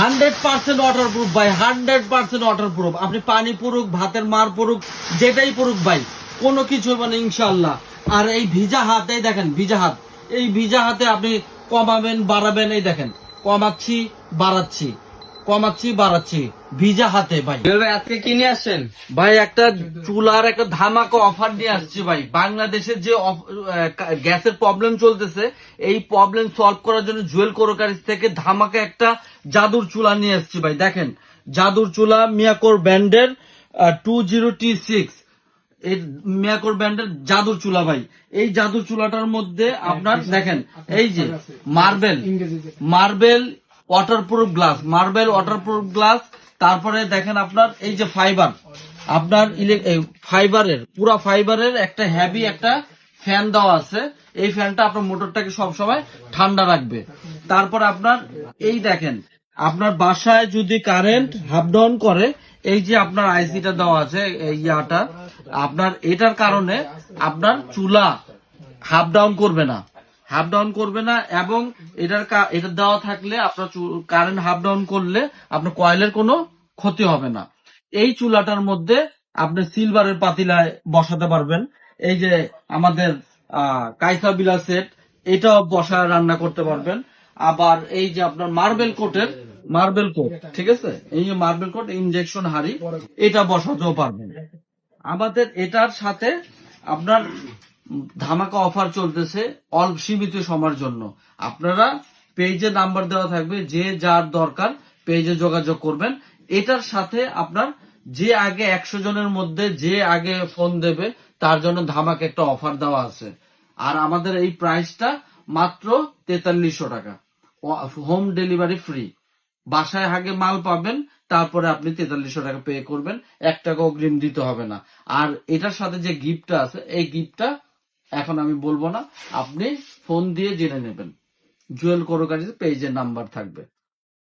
100% water proof ভাই, 100% water proof. আপনি পানি পড়ুক, ভাতের মার পড়ুক, যেটাই পড়ুক ভাই, কোনো কিছু মানে ইনশাল্লাহ। আর এই ভিজা হাত, এই দেখেন ভিজা হাত, এই ভিজা হাতে আপনি কমাবেন বাড়াবেন, এই দেখেন কমাচ্ছি বাড়াচ্ছি, কমাচ্ছি বাড়াচ্ছি, ভিজা হাতে ভাই। আজকে কি নিয়ে আসছেন? ভাই একটা চুলার একটা ধামাকা অফার নিয়ে আসছি ভাই। বাংলাদেশের যে গ্যাসের প্রবলেম চলতেছে, এই প্রবলেম সলভ করার জন্য জুয়েল কোরোকারিজ থেকে ধামাকা একটা জাদুর চুলা নিয়ে আসছি ভাই। দেখেন জাদুর চুলা, মিয়াকোর ব্র্যান্ডের 20T6, এই মিয়াকোর ব্র্যান্ডের জাদুর চুলা ভাই। এই জাদুর চুলাটার মধ্যে আপনার দেখেন এই যে marble waterproof glass, marble waterproof glass. তারপরে দেখেন আপনার এই যে ফাইবার, আপনার ফাইবারের পুরা ফাইবারের একটা হেভি একটা ফ্যান দেওয়া আছে। এই ফ্যানটা আপনার মোটরটাকে সবসময় ঠান্ডা রাখবে। তারপর আপনার এই দেখেন, আপনার বাসায় যদি কারেন্ট হাফ ডাউন করে, এই যে আপনার আইসিটা দেওয়া আছে, এই ইয়াটা আপনার, এটার কারণে আপনার চুলা হাফ ডাউন করবে না, হাফ ডাউন করবে না। এবং এটা দেওয়া থাকলে আপনার কারেন্ট হাফ ডাউন করলে আপনার কয়েলের কোনো ক্ষতি হবে না। এই চুলাটার মধ্যে আপনি সিলভারের পাতিলায় বসাতে পারবেন। এই যে আমাদের কাইসা বিলা সেট, এটাও বসায় রান্না করতে পারবেন। আবার এই যে আপনার মার্বেল কোট, ঠিক আছে, এই যে মার্বেল কোট ইনজেকশন হাড়ি, এটা বসাতেও পারবেন। আমাদের এটার সাথে আপনার ধামাকা অফার চলতেছে অল্প সীমিত সময়ের জন্য। আপনারা পেজে নাম্বার দেওয়া থাকবে, যে যার দরকার পেজে যোগাযোগ করবেন। এটার সাথে আপনার যে আগে 100 জনের মধ্যে যে আগে ফোন দেবে তার জন্য ধামাকা একটা অফার দেওয়া আছে। আর আমাদের এই প্রাইসটা মাত্র 4300 টাকা, হোম ডেলিভারি ফ্রি। বাসায় আগে মাল পাবেন, তারপরে আপনি 4300 টাকা পে করবেন, 1 টাকা অগ্রিম দিতে হবে না। আর এটার সাথে যে গিফটটা আছে, এই গিফটটা এখন আমি বলবো না, আপনি ফোন দিয়ে জেনে নেবেন। জুয়েল কোরোকারিজ পেজের নাম্বার থাকবে।